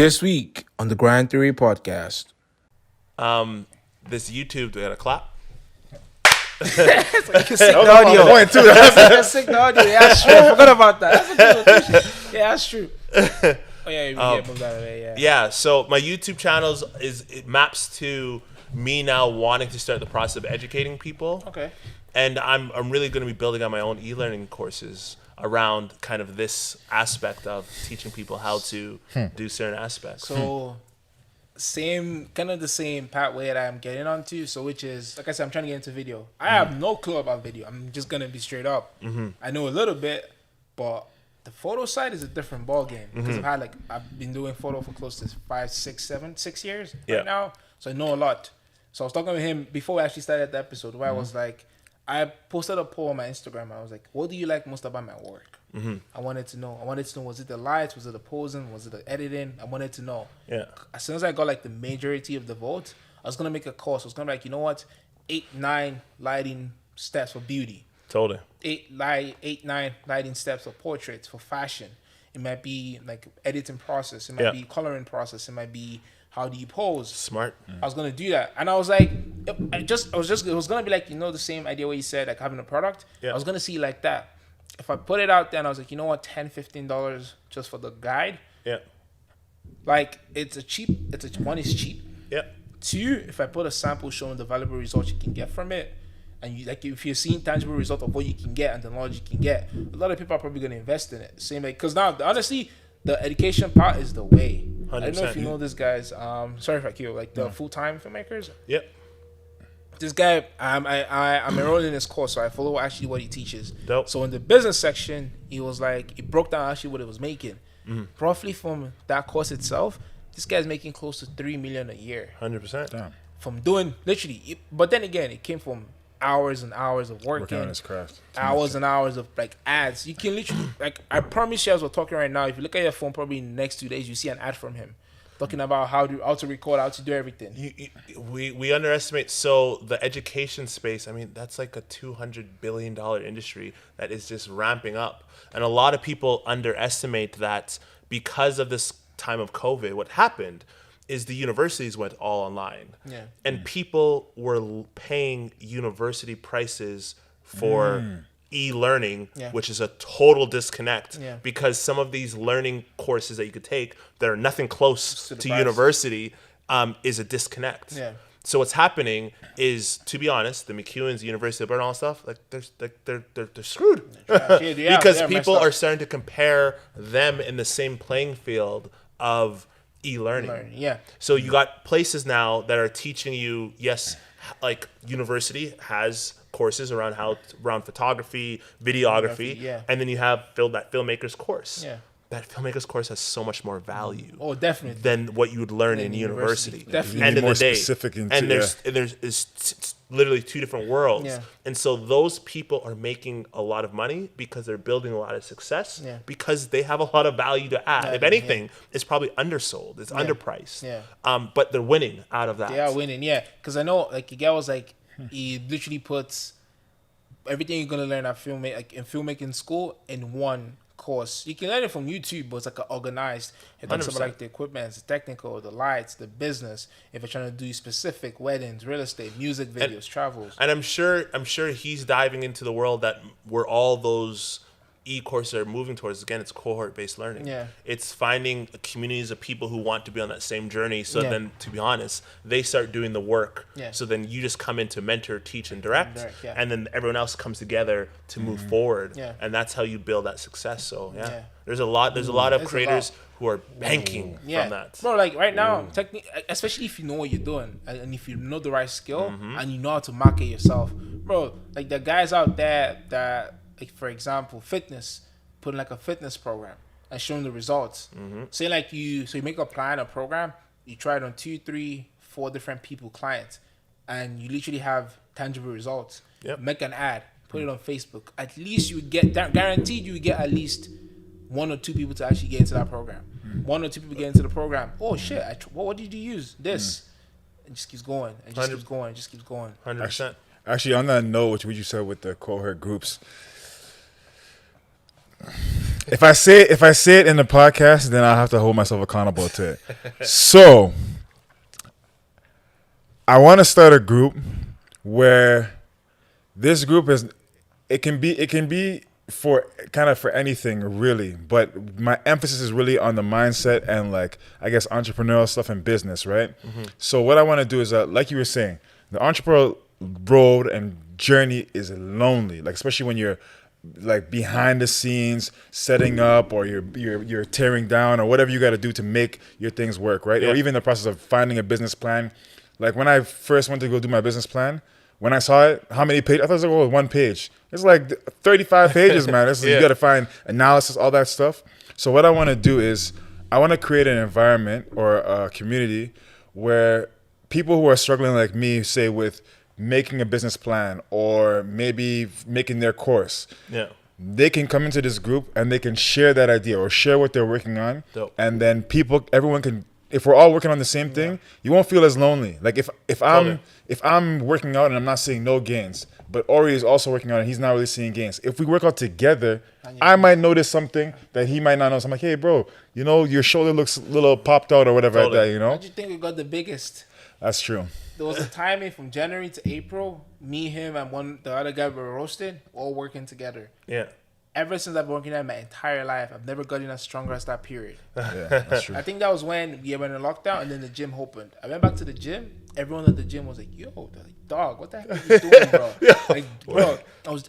This week on the Grand Theory podcast. This YouTube, do we got a clap? It's like you sync the audio. Point too. Sync the audio. Yeah, that's true. I forgot about that. That's a good location. Yeah, that's true. Oh yeah, you get moved out of there. Yeah. Yeah. So my YouTube channels it maps to me now wanting to start the process of educating people. Okay. And I'm really going to be building on my own e-learning courses around kind of this aspect of teaching people how to do certain aspects. So kind of the same pathway that I'm getting onto. So which is, like I said, I'm trying to get into video. I have no clue about video. I'm just gonna be straight up. I know a little bit, but the photo side is a different ball game because I've been doing photo for close to 6 years right now. So I know a lot. So I was talking with him before we actually started the episode where I was like, I posted a poll on my Instagram. I was like, what do you like most about my work? I wanted to know, was it the lights? Was it the posing? Was it the editing? I wanted to know. Yeah. As soon as I got like the majority of the vote, I was going to make a course. I was going to be like, you know what? 8-9 lighting steps for beauty. Totally. 8-9 lighting steps for portraits, for fashion. It might be like editing process. It might be coloring process. It might be how do you pose? Smart. I was gonna do that, and I was like, it was gonna be like, you know, the same idea what you said, like having a product. I was gonna see like that. If I put it out there, and I was like, you know what, $10-15 just for the guide. Yeah. Like one is cheap. Yeah. Two, if I put a sample showing the valuable results you can get from it, and you like if you're seeing tangible result of what you can get and the knowledge you can get, a lot of people are probably gonna invest in it. Same like because now honestly, the education part is the way. 100%. I don't know if you know this guys. Sorry if I kill like the full-time filmmakers. Yep. This guy, I'm enrolled in his course, so I follow actually what he teaches. Dope. So in the business section, he broke down actually what it was making. Roughly from that course itself, this guy's making close to $3 million a year. 100%. From doing literally, but then again, it came from hours and hours of working on his craft, hours and hours of like ads. You can literally like I promise you, as we're talking right now, if you look at your phone, probably in the next 2 days, you see an ad from him talking about how to record, how to do everything. We underestimate. So the education space, I mean, that's like a $200 billion industry that is just ramping up, and a lot of people underestimate that because of this time of COVID. What happened is the universities went all online. Yeah. And people were paying university prices for e-learning, which is a total disconnect because some of these learning courses that you could take that are nothing close to university is a disconnect. Yeah. So what's happening is, to be honest, the McEwens, the University of Alberta, and all that stuff, like they're screwed because people are starting to compare them in the same playing field of e-learning. Yeah. So you got places now that are teaching you, yes, like university has courses around around photography, videography, and then you have that filmmaker's course. Yeah. That filmmaker's course has so much more value. Oh, definitely. Than what you would learn in university. Definitely. End of the day. Specific There's literally two different worlds. Yeah. And so those people are making a lot of money because they're building a lot of success because they have a lot of value to add. If anything, it's probably undersold. It's underpriced. Yeah. But they're winning out of that. They are winning, yeah. Because I know, like, the guy was like, he literally puts everything you're going to learn at in filmmaking school in one course. You can learn it from YouTube, but it's like organized. It talks about like the equipment, the technical, the lights, the business. If you're trying to do specific weddings, real estate, music videos, travels. And I'm sure he's diving into the world that where all those e-courses are moving towards. Again, it's cohort-based learning. Yeah. It's finding communities of people who want to be on that same journey. So then, to be honest, they start doing the work. Yeah. So then you just come in to mentor, teach, and direct. And then everyone else comes together to move forward. Yeah. And that's how you build that success. So there's a lot of creators who are banking from that. Bro, like right now, especially if you know what you're doing and if you know the right skill and you know how to market yourself. Bro, like the guys out there that, like, for example, fitness, putting like a fitness program and showing the results. Say like you make a plan, a program, you try it on 2, 3, 4 different people, clients, and you literally have tangible results. Yep. Make an ad, put it on Facebook. At least you would get, guaranteed you would get at least 1 or 2 people to actually get into that program. 1 or 2 people get into the program. Oh shit, what did you use? This. It just keeps going. It just keeps going. It just keeps going. 100%. Actually, on that note, what you said with the cohort groups, If I say it in the podcast, then I'll have to hold myself accountable to it. So I want to start a group where this group it can be for kind of for anything really, but my emphasis is really on the mindset and like I guess entrepreneurial stuff and business, right? So what I want to do is like you were saying, the entrepreneurial road and journey is lonely, like especially when you're like behind the scenes setting up or you're tearing down or whatever you got to do to make your things work, right? Or even the process of finding a business plan. Like when I first went to go do my business plan, when I saw it, how many pages? I thought it was like, 1 page. It's like 35 pages, man. You got to find analysis, all that stuff. So what I want to do is I want to create an environment or a community where people who are struggling like me, say with making a business plan or maybe making their course, they can come into this group and they can share that idea or share what they're working on. Dope. And then everyone can, if we're all working on the same thing, you won't feel as lonely. Like if I'm working out and I'm not seeing no gains, but Ori is also working out and he's not really seeing gains. If we work out together, I might notice something that he might not notice. I'm like, hey, bro, your shoulder looks a little popped out or whatever like that, How do you think we got the biggest? That's true. There was a timing from January to April. Me, him, and the other guy were roasted, all working together. Yeah. Ever since I've been working there my entire life, I've never gotten as stronger as that period. Yeah, that's true. I think that was when we went in lockdown and then the gym opened. I went back to the gym. Everyone at the gym was like, yo, like, dog, what the heck are you doing, bro? Like, bro,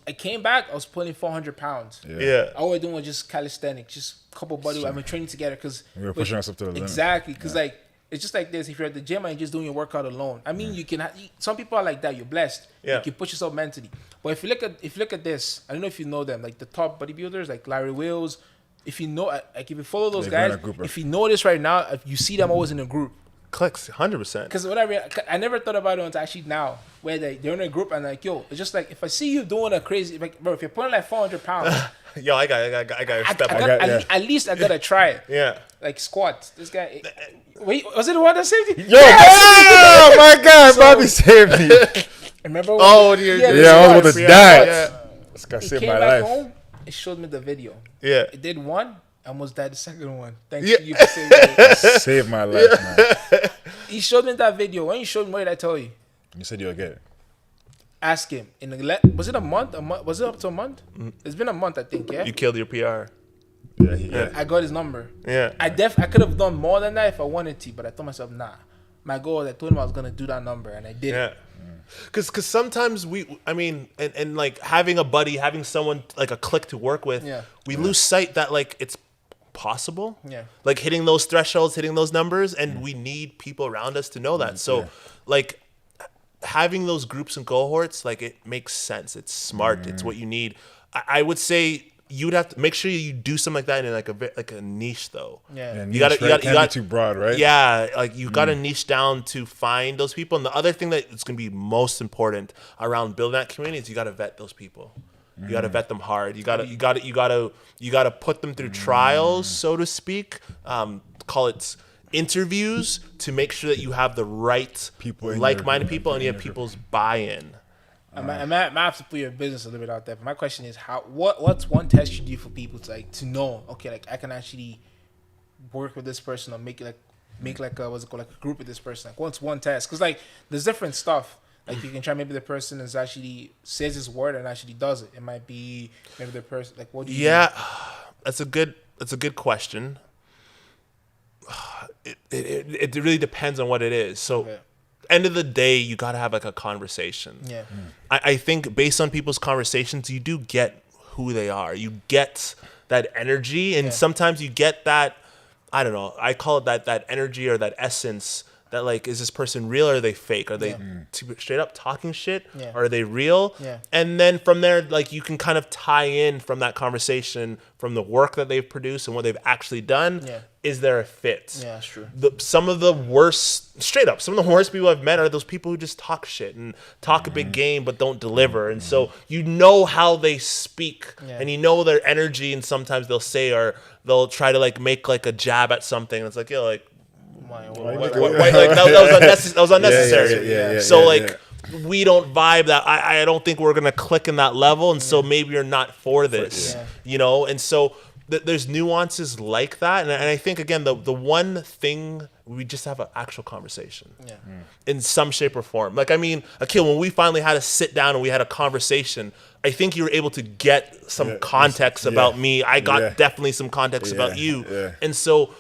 I came back, I was pulling 400 pounds. Yeah. All we're doing was just calisthenics, just a couple body. I've been training together because we were pushing ourselves to the limit. Exactly, because like, it's just like this. If you're at the gym and you're just doing your workout alone, I mean, you can. Some people are like that. You're blessed. Yeah. You can push yourself mentally. But if you look at this, I don't know if you know them, like the top bodybuilders, like Larry Wills. If you know, like if you follow those guys, if you know this right now, if you see them always in a group. Clicks 100%. Because I never thought about it until actually now, where they're in a group and like, yo, it's just like if I see you doing a crazy, like, bro, if you're putting like 400 pounds. Yo, I got to step up. At least I gotta try it. Yeah. Like squats. This guy. Wait, was it the one that saved you? Yo! Oh my God, Bobby saved me. Remember? Oh, I was about to die. This guy saved my life. Home, it showed me the video. Yeah. It did one. I almost died the second one. Thanks to you for saving me. Saved my life, man. He showed me that video. When you showed me, what did I tell you? You said you'll get it. Ask him. Was it a month? Was it up to a month? It's been a month, I think. Yeah. You killed your PR. Yeah. I got his number. Yeah. I could have done more than that if I wanted to, but I told myself, nah. My goal was I told him I was gonna do that number, and I did. Yeah. Because sometimes and like having a buddy, having someone like a clique to work with, we lose sight that like it's possible. Yeah. Like hitting those thresholds, hitting those numbers, and we need people around us to know that. So like having those groups and cohorts, like it makes sense. It's smart. It's what you need. I would say you'd have to make sure you do something like that in like a niche though. Yeah. And You got be too broad, right? Yeah, like you got to niche down to find those people. And the other thing that is going to be most important around building that community is you got to vet those people. You got to vet them hard. You got to put them through trials, so to speak. Call it interviews to make sure that you have the right people, like-minded people, and you have people's buy-in. I might have to put your business a little bit out there. But my question is, what's one test you do for people to know? Okay, like I can actually work with this person or make a group with this person. Like what's one test? Because like there's different stuff. Like you can try maybe the person is actually says his word and actually does it. It might be maybe the person like what do you do? That's a good question. It really depends on what it is. So end of the day, you got to have like a conversation. Yeah. I think based on people's conversations, you do get who they are. You get that energy, and sometimes you get that, I don't know, I call it that energy or that essence that like, is this person real or are they fake? Are they straight up talking shit? Yeah. Or are they real? Yeah. And then from there, like you can kind of tie in from that conversation, from the work that they've produced and what they've actually done. Yeah. Is there a fit? Yeah, that's true. Some of the worst people I've met are those people who just talk shit and talk a big game but don't deliver. And so you know how they speak and you know their energy, and sometimes they'll say or they'll try to like make like a jab at something. And it's like, yo, like, that was unnecessary. So we don't vibe that. I don't think we're gonna click in that level, and so maybe you're not for this, you know. And so there's nuances like that, and I think again the one thing we just have an actual conversation, in some shape or form. Like I mean, Akil, when we finally had to sit down and we had a conversation, I think you were able to get some context about me. I got definitely some context about you, and so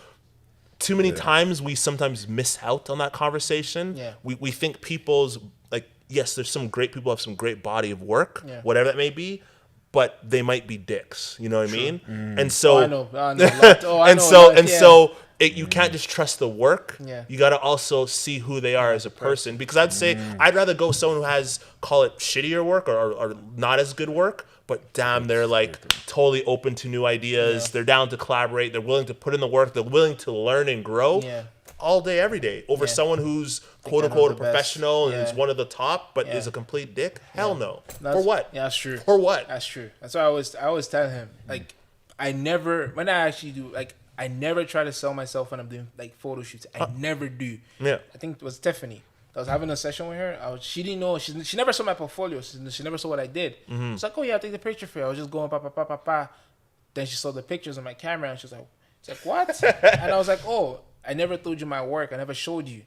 too many times we sometimes miss out on that conversation. We think people's like yes, there's some great people who have some great body of work, whatever that may be. But they might be dicks, you know what I mean? And so, you can't just trust the work. You got to also see who they are as a person. Because I'd say I'd rather go with someone who has, call it shittier work or not as good work, but damn, they're like totally open to new ideas. They're down to collaborate. They're willing to put in the work. They're willing to learn and grow. All day, every day, over someone who's quote unquote a professional and is one of the top, but is a complete dick. Hell no. For what? Yeah, that's true. For what? That's true. That's why I always tell him like I never try to sell myself when I'm doing like photo shoots. I never do. I think it was Tiffany. I was having a session with her. She didn't know. She never saw my portfolio. She never saw what I did. She's like, oh yeah, I'll take the picture for you. I was just going pa. Then she saw the pictures on my camera and she's like what? And I was like, oh. I never told you my work. I never showed you.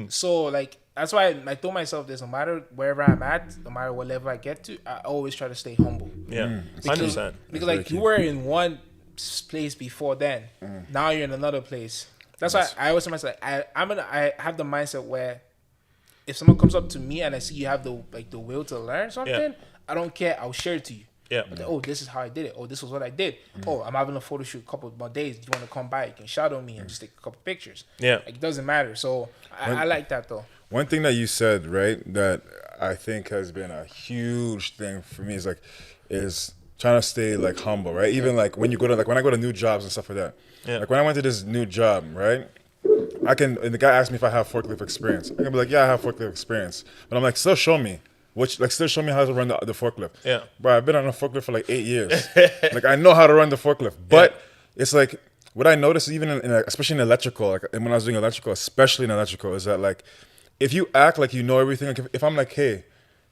So, like, that's why I told myself this. No matter wherever I'm at, no matter what level I get to, I always try to stay humble. 100%. Because like, you were in one place before then. Now you're in another place. That's why I always tell myself, I have the mindset where if someone comes up to me and I see you have the will to learn something, I don't care. I'll share it to you. Like, oh, this is how I did it. Oh, this was what I did. Oh, I'm having a photo shoot a couple more days. Do you want to come by? You can shadow me and just take a couple pictures. Like, it doesn't matter. So I like that though. One thing that you said, right, that I think has been a huge thing for me is trying to stay like humble, right? Even like when you go to when I go to new jobs and stuff like that. Like when I went to this new job, right? And the guy asked me if I have forklift experience. I can be like, yeah, I have forklift experience. But I'm like, still show me. Still show me how to run the forklift. Bro, I've been on a forklift for like 8 years. Like, I know how to run the forklift. But it's like, what I noticed even especially in electrical, like when I was doing electrical, especially in electrical, is that like, if you act like you know everything, like if I'm like, hey,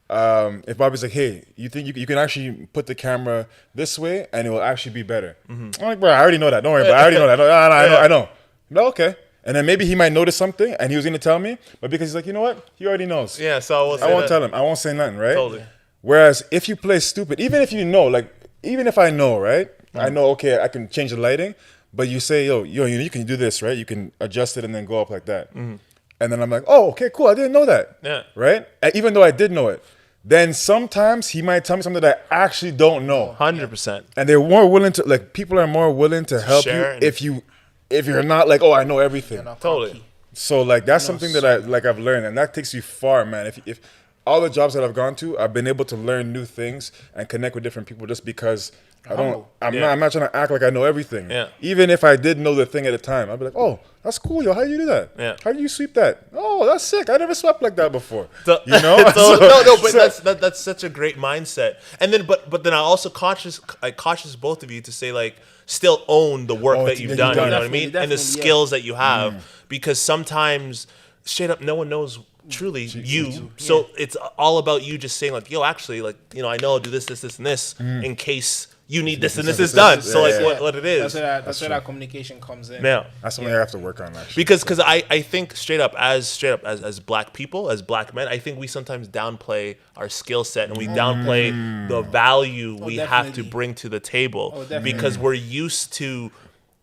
if Bobby's like, hey, you think you can actually put the camera this way and it will actually be better. I'm like, bro, I already know that. Don't worry about it. I already know that. I know. No, okay. And then maybe he might notice something and he was going to tell me, but because he's like, you know what? He already knows. So I won't tell him. I won't say nothing, right? Totally. Whereas if you play stupid, even if you know, like, even if I know, right? I know, okay, I can change the lighting, but you say, yo, you can do this, right? You can adjust it and then go up like that. And then I'm like, oh, okay, cool. I didn't know that. Right? And even though I did know it. Then sometimes he might tell me something that I actually don't know. 100%. And they're more willing to, like, people are more willing to help you if you're not like, oh, I know everything. Totally. So like that's something that I've learned, and that takes you far, man. If all the jobs that I've gone to, I've been able to learn new things and connect with different people just because I'm not trying to act like I know everything. Even if I did know the thing at the time, I'd be like, oh, that's cool, yo. How do you do that? How do you sweep that? Oh, that's sick. I never swept like that before. You know? But that's such a great mindset. And then but then I also cautious both of you to say like still own the work that you've done. You know what I mean? And the skills that you have, because sometimes straight up no one knows truly you. So it's all about you just saying like, yo, actually, like, you know, I know I'll do this, and this in case you need this and this is done. So like what it is. That's where that communication comes in. That's something I have to work on actually. Because I think straight up as black people, as black men, I think we sometimes downplay our skill set and we downplay the value we have to bring to the table because we're used to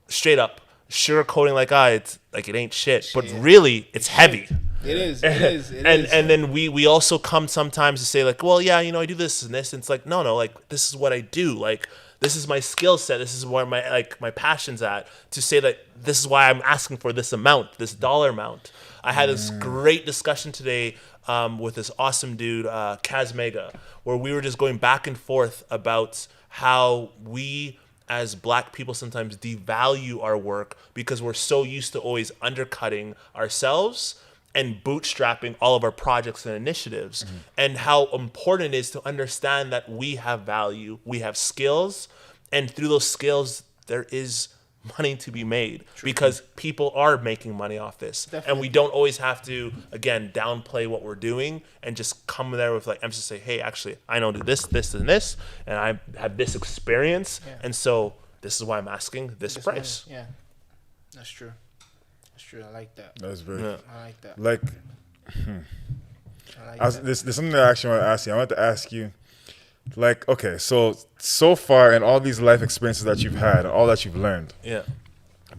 straight up sugarcoating like it's like it ain't shit. But really it's heavy. It is. And then we also come sometimes to say like, well, yeah, you know, I do this and this. And it's like, no, like this is what I do. Like this is my skill set. This is where my passion's at. To say that this is why I'm asking for this amount, this dollar amount. I had this great discussion today with this awesome dude, Kaz Mega, where we were just going back and forth about how we as black people sometimes devalue our work because we're so used to always undercutting ourselves and bootstrapping all of our projects and initiatives, and how important it is to understand that we have value, we have skills, and through those skills, there is money to be made because people are making money off this. And we don't always have to, again, downplay what we're doing and just come there with like emphasis, say, hey, actually, I know do this, and this, and I have this experience. And so This is why I'm asking this This price. money, yeah, that's true. That's true. I like that. That's very I like that. like. I like that. There's something that I actually want to ask you. I want to ask you, like, okay, so far in all these life experiences that you've had, and all that you've learned, Yeah.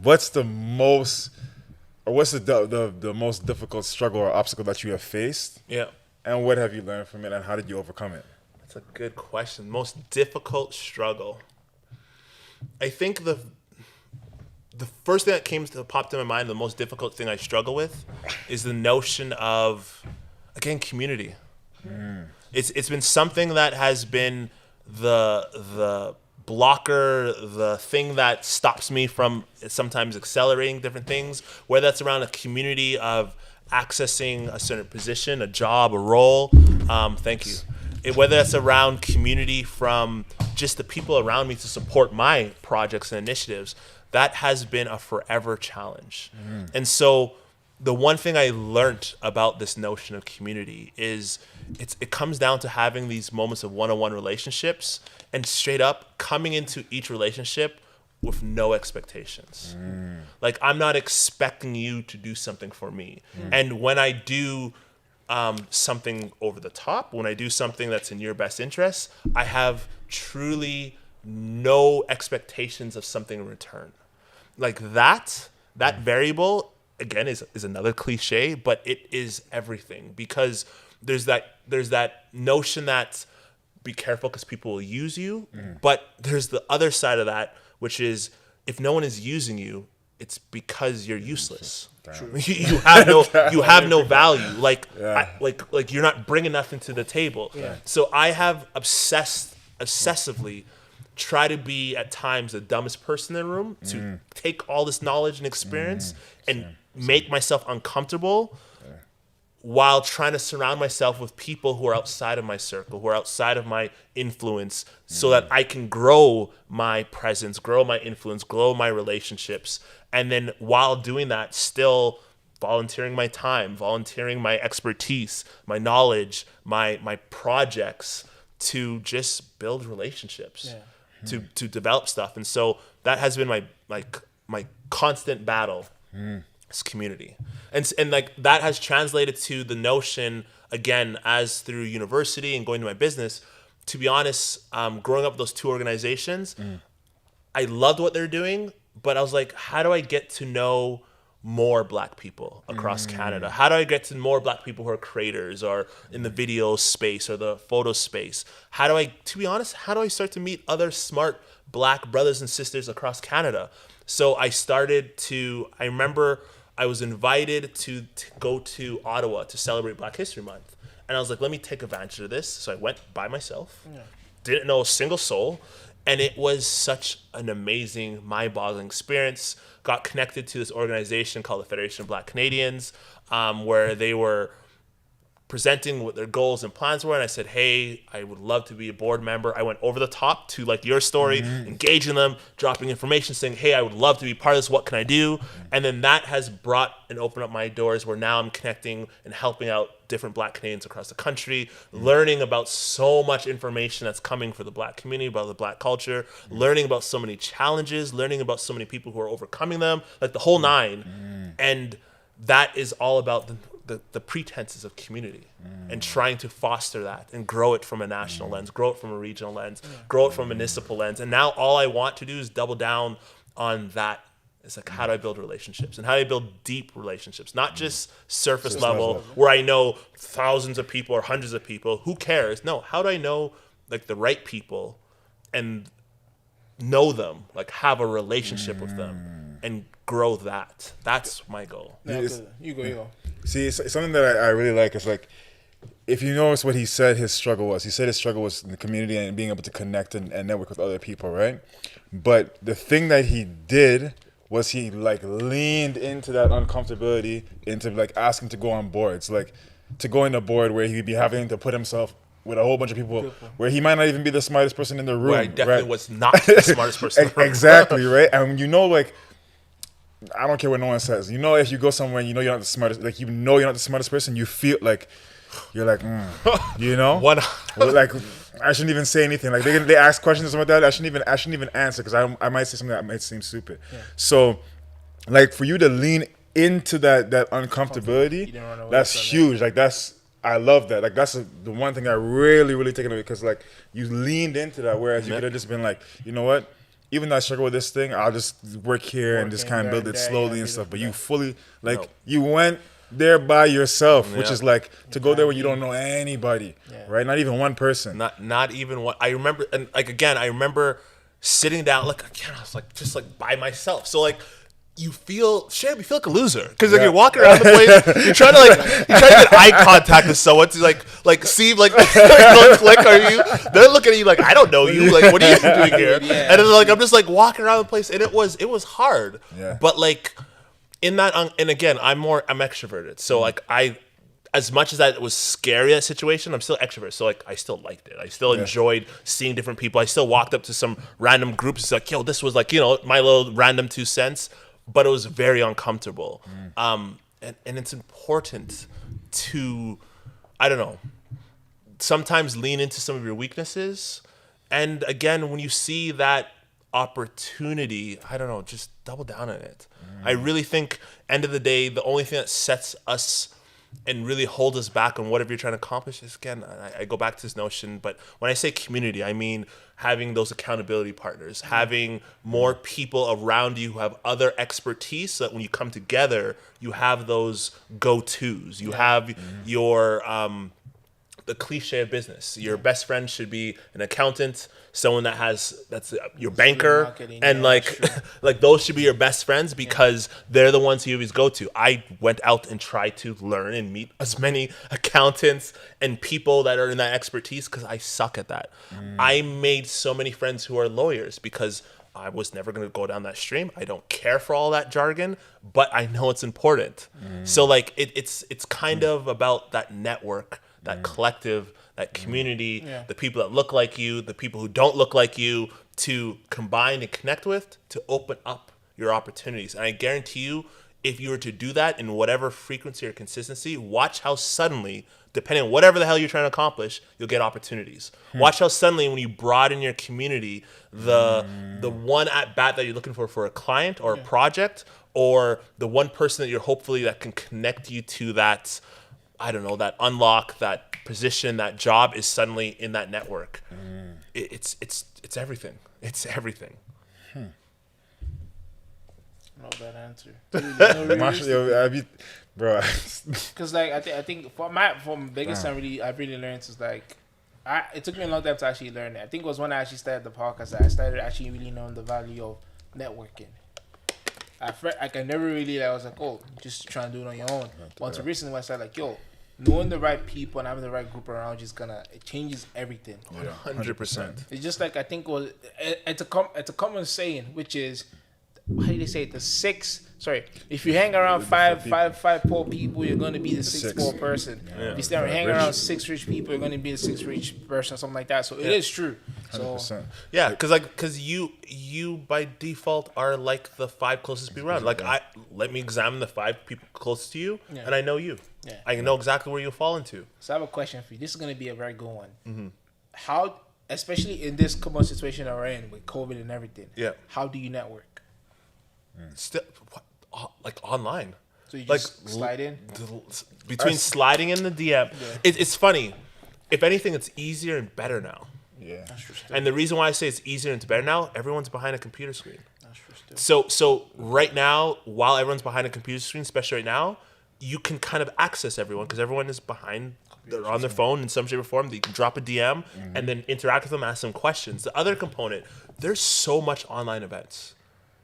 what's the most difficult struggle or obstacle that you have faced, Yeah. and what have you learned from it, and how did you overcome it? That's a good question. Most difficult struggle. I think the first thing that popped in my mind, the most difficult thing I struggle with, is the notion of, again, community. It's been something that has been the blocker, the thing that stops me from sometimes accelerating different things, whether that's around a community of accessing a certain position, a job, a role. Thank you. Whether that's around community from just the people around me to support my projects and initiatives, that has been a forever challenge. And so the one thing I learned about this notion of community is it comes down to having these moments of one-on-one relationships and straight up coming into each relationship with no expectations. Like, I'm not expecting you to do something for me. And when I do something over the top, when I do something that's in your best interest, I have truly no expectations of something in return. Like that variable, again, is another cliche, but it is everything, because there's that notion that be careful because people will use you, but there's the other side of that, which is if no one is using you, it's because you're useless. You have no value. Like you're not bringing nothing to the table. So I have obsessively try to be at times the dumbest person in the room to take all this knowledge and experience and make myself uncomfortable while trying to surround myself with people who are outside of my circle, who are outside of my influence, so that I can grow my presence, grow my influence, grow my relationships. And then while doing that, still volunteering my time, volunteering my expertise, my knowledge, my projects to just build relationships. To develop stuff. And so that has been my constant battle is community. And like that has translated to the notion, again, as through university and going to my business, to be honest, growing up with those two organizations, I loved what they're doing, but I was like, how do I get to know more Black people across Canada? How do I get to more Black people who are creators or in the video space or the photo space? To be honest, how do I start to meet other smart Black brothers and sisters across Canada? So I remember I was invited to go to Ottawa to celebrate Black History Month. And I was like, let me take advantage of this. So I went by myself, didn't know a single soul. And it was such an amazing, mind-boggling experience. Got connected to this organization called the Federation of Black Canadians, where they were presenting what their goals and plans were. And I said, hey, I would love to be a board member. I went over the top to like your story, engaging them, dropping information, saying, hey, I would love to be part of this. What can I do? And then that has brought and opened up my doors where now I'm connecting and helping out different Black Canadians across the country, learning about so much information that's coming for the Black community, about the Black culture, learning about so many challenges, learning about so many people who are overcoming them, like the whole nine. And that is all about the pretenses of community and trying to foster that and grow it from a national lens, grow it from a regional lens, grow it from a municipal lens. And now all I want to do is double down on that. It's like, how do I build relationships and how do I build deep relationships? Not just surface level where I know thousands of people or hundreds of people. Who cares? No, how do I know like the right people and know them, like have a relationship with them and grow that? That's my goal. You go. See, it's something that I really like is like, if you notice what he said his struggle was, he said his struggle was in the community and being able to connect and network with other people, right? But the thing that he did was he like leaned into that uncomfortability, into like asking to go on boards, like to go in a board where he'd be having to put himself with a whole bunch of people where he might not even be the smartest person in the room. Where I definitely was not the smartest person in the room. Exactly, right? And you know, like, I don't care what no one says. You know, if you go somewhere and you know you're not the smartest, like you're not the smartest person, you feel like you're like, you know, One, like I shouldn't even say anything. Like they ask questions or something like that. I shouldn't even answer because I might say something that might seem stupid. Yeah. So, like for you to lean into that uncomfortability, that's huge. Like I love that. Like that's the one thing I really taken away because like you leaned into that, whereas you could have just been like, you know what? Even though I struggle with this thing, I'll just work here and just kind of build it slowly and stuff. But you fully you went there by yourself, which is like to go there where you don't know anybody, right? Not even one person. Not even one. I remember, and like again, I remember sitting down, like again, I was like just like by myself. So like you feel like a loser because like you're walking around the place, you're trying to get eye contact with someone to like see like don't click. Are you? They're looking at you like I don't know you. Like what are you doing here? And then like I'm just like walking around the place, and it was hard. Yeah. But like in that, and again, I'm extroverted, so like as much as that was scary, that situation, I'm still extrovert. So like I still liked it. I still enjoyed seeing different people. I still walked up to some random groups. It's like, yo, this was like, my little random 2 cents. But it was very uncomfortable. And it's important to, I don't know, sometimes lean into some of your weaknesses. And again, when you see that opportunity, I don't know, just double down on it. I really think, end of the day, the only thing that sets us and really hold us back on whatever you're trying to accomplish is, again, I go back to this notion, but when I say community, I mean having those accountability partners, having more people around you who have other expertise so that when you come together, you have those go-tos. You have your, the cliche of business. Your best friend should be an accountant, someone that's your banker, and like those should be your best friends because they're the ones you always go to. I went out and tried to learn and meet as many accountants and people that are in that expertise because I suck at that. I made so many friends who are lawyers because I was never going to go down that stream. I don't care for all that jargon, but I know it's important. So like it's kind of about that network, that collective, that community, the people that look like you, the people who don't look like you, to combine and connect with, to open up your opportunities. And I guarantee you, if you were to do that in whatever frequency or consistency, watch how suddenly, depending on whatever the hell you're trying to accomplish, you'll get opportunities. Watch how suddenly when you broaden your community, the one at bat that you're looking for a client or a project, or the one person that you're hopefully that can connect you to that, I don't know, that unlock, that position, that job is suddenly in that network. It's everything. It's everything. Not a bad answer. Bro. Because like I think from biggest time I've really learned is like it took me a long time to actually learn it. I think it was when I actually started the podcast that I started actually really knowing the value of networking. I never really I was like, oh, just trying to do it on your own. Once recently when I started like, yo, knowing the right people and having the right group around you it changes everything. 100%. It's just like I think it's a common saying, which is, how do they say it? If you hang around five poor people, you're gonna be the sixth poor person. Yeah. If you start hanging around 6 rich people, you're gonna be the 6th rich person, something like that. So it is true. 100%. So yeah, because you by default are like the 5 closest people around. Like let me examine the 5 people closest to you, and I know you. Yeah. I know exactly where you'll fall into. So I have a question for you. This is gonna be a very good one. How, especially in this current situation that we're in with COVID and everything, how do you network? Still, like online. So you just slide in? Between sliding in the DM. It's funny. If anything, it's easier and better now. Yeah. That's true. And the reason why I say it's easier and it's better now, everyone's behind a computer screen. That's true. So right now, while everyone's behind a computer screen, especially right now, you can kind of access everyone because everyone is behind. They're on their phone in some shape or form. You can drop a DM and then interact with them, ask them questions. The other component, there's so much online events.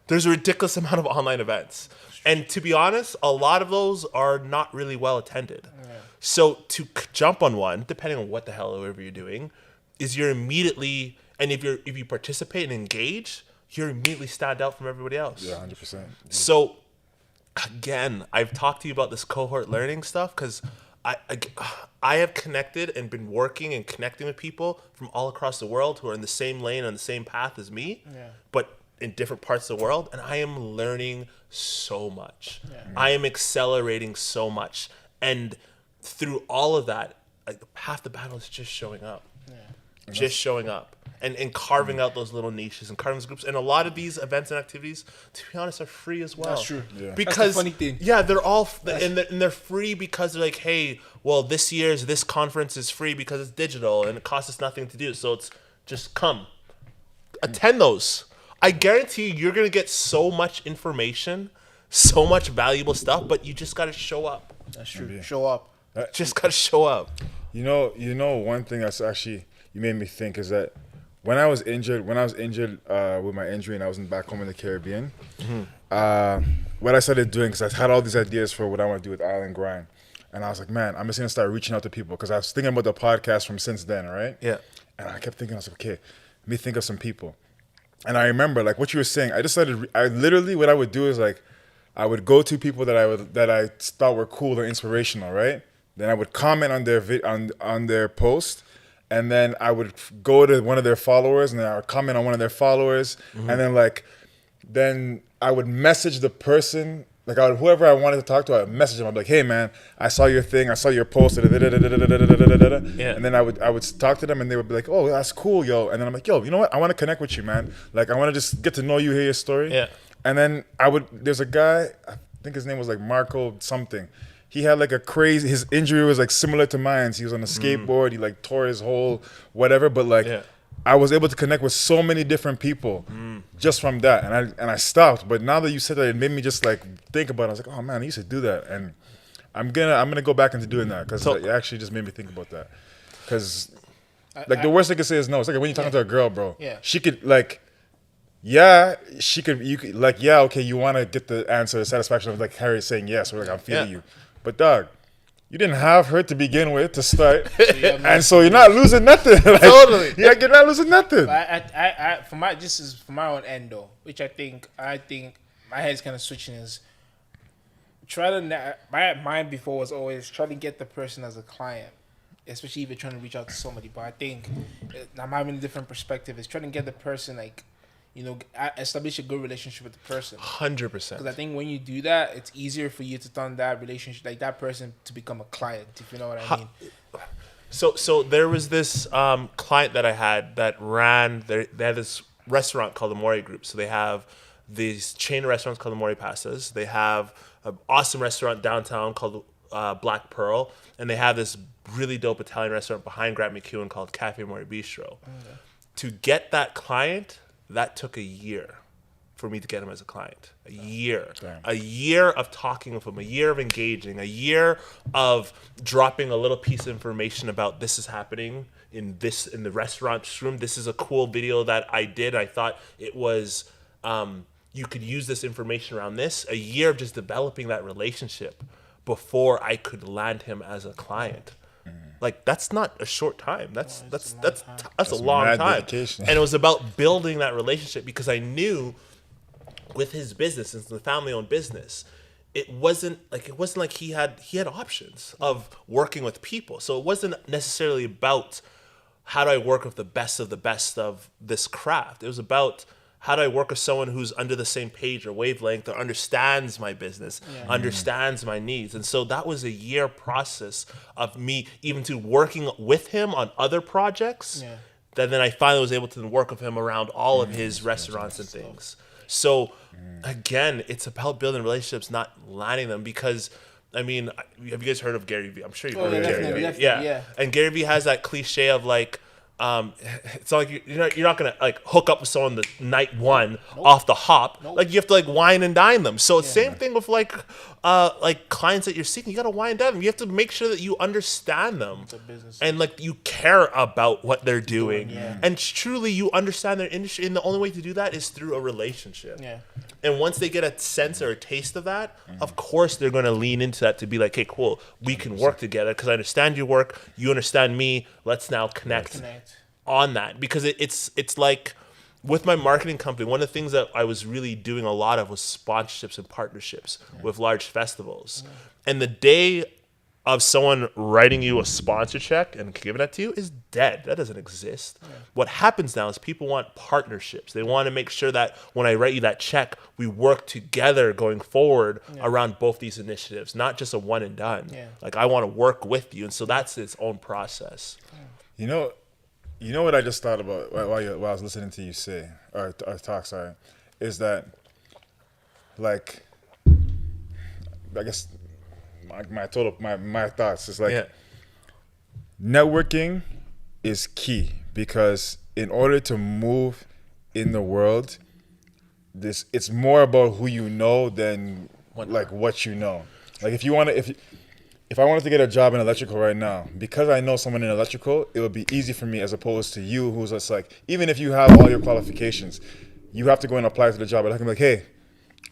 There's a ridiculous amount of online events. And to be honest, a lot of those are not really well attended. Yeah. So to jump on one, depending on what the hell whatever you're doing, is you're immediately, and if you participate and engage, you're immediately stand out from everybody else. Yeah, 100%. Yeah. So again, I've talked to you about this cohort learning stuff because I have connected and been working and connecting with people from all across the world who are in the same lane on the same path as me, but in different parts of the world, and I am learning so much. I am accelerating so much, and through all of that, like half the battle is just showing up. just showing up and carving out those little niches and carving those groups. And a lot of these events and activities, to be honest, are free as well. That's true. Yeah. Because that's the funny thing. yeah, they're all and they're free because they're like, hey, well, this conference is free because it's digital and it costs us nothing to do. So it's just come attend those. I guarantee you're gonna get so much information, so much valuable stuff, but you just gotta show up. That's true. Maybe. Show up. Just gotta show up. You know, one thing that's actually you made me think is that when I was injured with my injury and I was back home in the Caribbean, what I started doing, because I had all these ideas for what I want to do with Island Grind, and I was like, man, I'm just gonna start reaching out to people because I was thinking about the podcast from since then, right? Yeah. And I kept thinking, I was like, okay, let me think of some people. And I remember like what you were saying. I literally what I would do is like, I would go to people that I thought were cool or inspirational, right? Then I would comment on their on their post, and then I would go to one of their followers, and then I would comment on one of their followers, and then I would message the person, like whoever I wanted to talk to, I would message them. I'd be like, hey man, I saw your thing, I saw your post, and then I would talk to them, and they would be like, oh, that's cool, yo. And then I'm like, yo, you know what? I want to connect with you, man. Like I want to just get to know you, hear your story. Yeah. And then there's a guy, I think his name was like Marco something. He had like his injury was like similar to mine. He was on a skateboard. He like tore his whole whatever. But like, I was able to connect with so many different people just from that. And I stopped. But now that you said that, it made me just like think about it. I was like, oh man, I used to do that. And I'm gonna go back into doing that because it actually just made me think about that. Because like the worst I could say is no. It's like when you're talking to a girl, bro. Yeah. She could like. Yeah, you could like, yeah, okay, you want to get the answer, the satisfaction of like Harry saying yes, or like I'm feeling you. But dog, you didn't have her to begin with to start, and so you're not losing nothing. Like, Totally. Yeah, you're not losing nothing. But this is from my own end though, which I think my head's kind of switching is my mind before was always try to get the person as a client, especially if you're trying to reach out to somebody. But I think I'm having a different perspective. Is trying to get the person like, you know, establish a good relationship with the person. 100%. Because I think when you do that, it's easier for you to turn that relationship, like that person, to become a client, if you know what I mean. So there was this client that I had that they had this restaurant called the Mori Group. So they have these chain restaurants called the Mori Pastas. They have an awesome restaurant downtown called Black Pearl. And they have this really dope Italian restaurant behind Grant McEwen called Cafe Mori Bistro. Okay. To get that client, that took a year for me to get him as a client. A year. Damn. A year of talking with him, a year of engaging, a year of dropping a little piece of information about this is happening in the restaurant room. This is a cool video that I did. I thought it was, you could use this information around this. A year of just developing that relationship before I could land him as a client. Like that's not a short time. That's a long time. Dedication. And it was about building that relationship because I knew with his business, it's the family-owned business, it wasn't like he had options of working with people. So it wasn't necessarily about how do I work with the best of this craft. It was about how do I work with someone who's under the same page or wavelength or understands my business, understands my needs. And so that was a year process of me even to working with him on other projects. Yeah. That then I finally was able to work with him around all of his restaurants and things. So again, it's about building relationships, not landing them because I mean, have you guys heard of Gary Vee? I'm sure you've heard of Gary Vee. Yeah. And Gary Vee has that cliche of like, it's not like you're not gonna like hook up with someone the night one off the hop. Like you have to like wine and dine them. So same thing with like clients that you're seeking. You gotta wine and dine them. You have to make sure that you understand them and like you care about what they're doing and truly you understand their industry. And the only way to do that is through a relationship. Yeah. And once they get a sense or a taste of that, of course they're gonna lean into that to be like, hey, cool, we can work together because I understand your work, you understand me. Let's now connect. On that because it's like with my marketing company, one of the things that I was really doing a lot of was sponsorships and partnerships with large festivals. And the day of someone writing you a sponsor check and giving that to you is dead. That doesn't exist. What happens now is people want partnerships. They want to make sure that when I write you that check, we work together going forward around both these initiatives, not just a one and done. Like I want to work with you. And so that's its own process. You know, You know what I just thought about while I was listening to you say or talk, sorry, is that like I guess my thoughts is like networking is key because in order to move in the world, it's more about who you know than what you know. Like if I wanted to get a job in electrical right now, because I know someone in electrical, it would be easy for me as opposed to you who's just like, even if you have all your qualifications, you have to go and apply to the job. And I can be like, hey,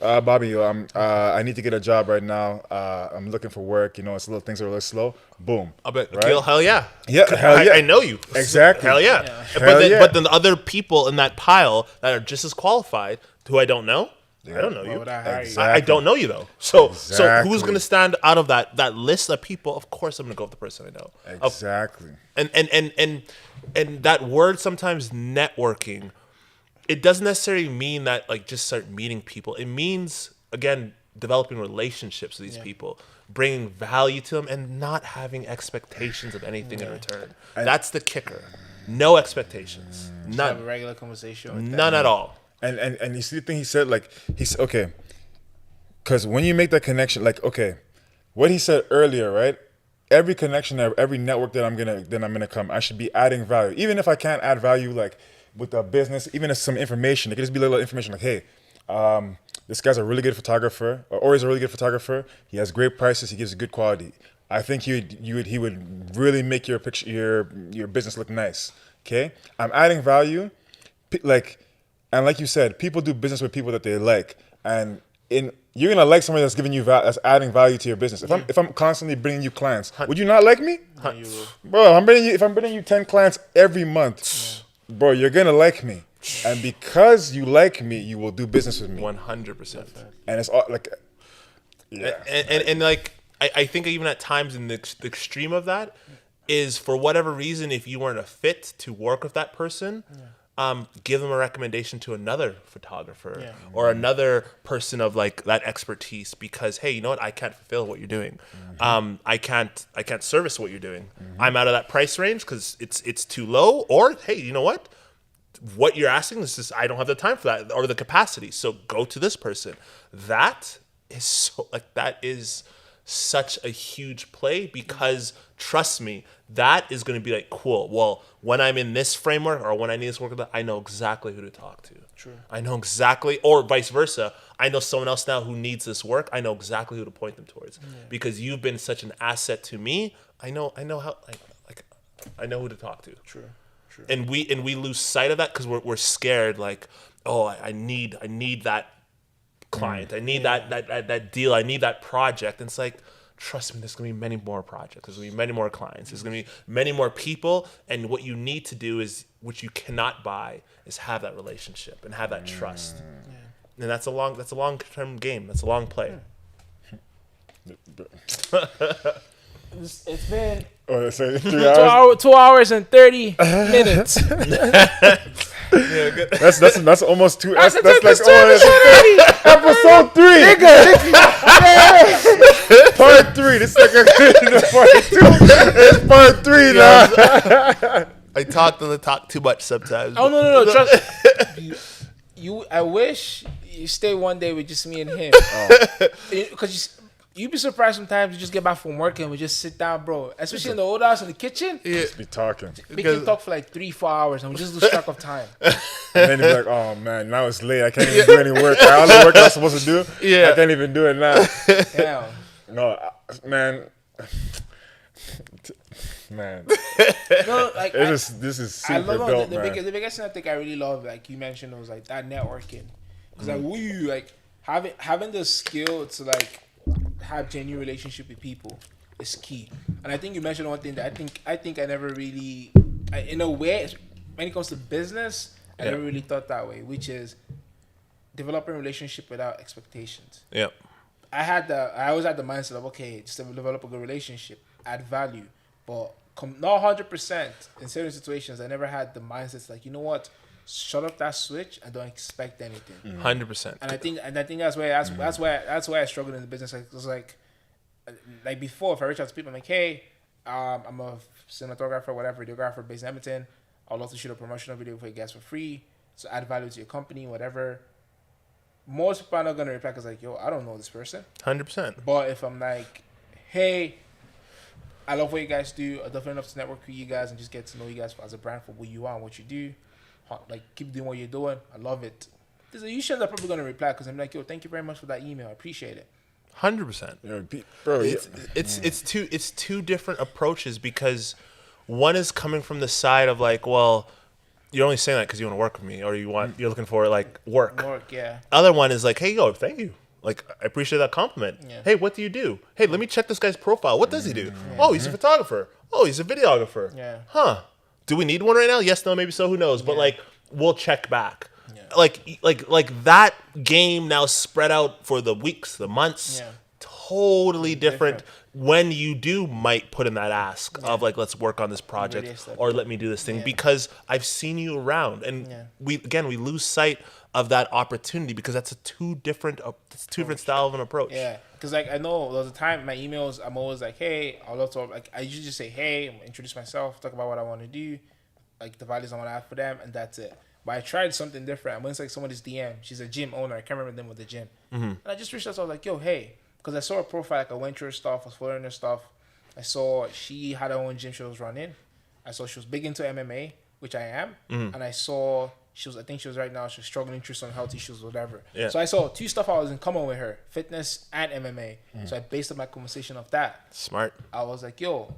Bobby, I need to get a job right now. I'm looking for work. You know, things are a little slow. Boom. I'll bet. Right? Akil, hell yeah. Yeah, hell yeah. I know you. Exactly. Hell yeah. But then the other people in that pile that are just as qualified, who I don't know, I don't know you. I don't know you though. So who's gonna stand out of that list of people? Of course, I'm gonna go with the person I know. Exactly. And that word sometimes networking. It doesn't necessarily mean that like just start meeting people. It means again developing relationships with these people, bringing value to them, and not having expectations of anything in return. That's the kicker. No expectations. None. Have a regular conversation. None at all. And you see the thing he said, like he's okay, because when you make that connection, like okay, what he said earlier, right? Every connection, every network that I'm gonna come, I should be adding value, even if I can't add value, like with a business, even if some information, it could just be a little information, like hey, this guy's a really good photographer, or he's a really good photographer. He has great prices. He gives good quality. I think he would really make your picture, your business look nice. Okay, I'm adding value, And like you said, people do business with people that they like, and you're gonna like somebody that's giving you that's adding value to your business. If I'm constantly bringing you clients, would you not like me, bro? If I'm bringing you 10 clients every month, bro, you're gonna like me, and because you like me, you will do business with me. 100%. And it's all like, and like I think even at times in the extreme of that is for whatever reason, if you weren't a fit to work with that person. Give them a recommendation to another photographer or another person of like that expertise because hey, you know what? I can't fulfill what you're doing. I can't service what you're doing. I'm out of that price range because it's too low. Or hey, you know what? What you're asking is just I don't have the time for that or the capacity. So go to this person. That is such a huge play because trust me, that is going to be like cool. Well, when I'm in this framework or when I need this work, I know exactly who to talk to. True. I know exactly, or vice versa. I know someone else now who needs this work. I know exactly who to point them towards because you've been such an asset to me. I know how I know who to talk to. True. And we lose sight of that because we're scared. Like, oh, I need that client. I need that deal. I need that project. And it's like, trust me, there's going to be many more projects. There's going to be many more clients. There's going to be many more people. And what you need to do is, which you cannot buy, is have that relationship and have that trust. Yeah. And that's a long-term game. That's a long play. It's been 2 hours and 30 minutes. Yeah, good. That's almost two. That's like episode 3. Part 3. This is like part 2. It's part 3 now. I talk too much sometimes. Oh no! Trust you. I wish you stay one day with just me and him. Because you'd be surprised sometimes you just get back from work and we just sit down, bro. Especially in the old house in the kitchen. Yeah. Just be talking. We can talk for like 3-4 hours and we just lose track of time. And then you're like, oh man, now it's late. I can't even do any work. All the work I'm supposed to do, I can't even do it now. Yeah. No, man. Man. No, like this is super dope, man. The biggest thing I think I really love, like you mentioned, was like that networking. Because like having the skill to like have genuine relationship with people is key. And I think you mentioned one thing that I think I never really, in a way, when it comes to business, I never really thought that way, which is developing a relationship without expectations. Yep. I always had the mindset of, okay, just to develop a good relationship, add value, but not 100%. In certain situations, I never had the mindset like, you know what, shut up that switch and don't expect anything. 100%. And I think that's why I struggled in the business. Like, it was like before, if I reach out to people, I'm like, hey, I'm a cinematographer, whatever, videographer based in Edmonton. I'd love to shoot a promotional video for you guys for free. So add value to your company, whatever. Most people are not gonna reply because like, yo, I don't know this person. 100%. But if I'm like, hey, I love what you guys do. I definitely love to network with you guys and just get to know you guys as a brand for who you are and what you do. Like, keep doing what you're doing. I love it. There's a usually I'm probably gonna reply because I'm like, yo, thank you very much for that email. I appreciate it. 100%. Bro, It's two different approaches because one is coming from the side of like, well, you're only saying that because you want to work with me or you're looking for like work. Work, yeah. Other one is like, hey, yo, thank you. Like, I appreciate that compliment. Yeah. Hey, what do you do? Hey, let me check this guy's profile. What does he do? Oh, he's a photographer. Oh, he's a videographer. Yeah. Huh. Do we need one right now? Yes, no, maybe so. Who knows? But like, we'll check back. Yeah. Like that game now spread out for the weeks, the months. Yeah. Totally different when you do might put in that ask of like, let's work on this project or let me do this thing because I've seen you around and we lose sight of that opportunity because that's two different style of an approach. Yeah, because like I know there was a time my emails I'm always like, hey, I'd love to like I usually just say, hey, introduce myself, talk about what I want to do, like the values I want to have for them, and that's it. But I tried something different. I went to like somebody's DM. She's a gym owner. I can't remember the name of the gym. And I just reached out. So I was like, yo, hey. Because I saw her profile. Like I went through her stuff. I was following her stuff. I saw she had her own gym she was running. I saw she was big into MMA, which I am. And I saw I think she was right now, she was struggling through some health issues or whatever. Yeah. So I saw two stuff I was in common with her, fitness and MMA. So I based up my conversation off that. Smart. I was like, yo,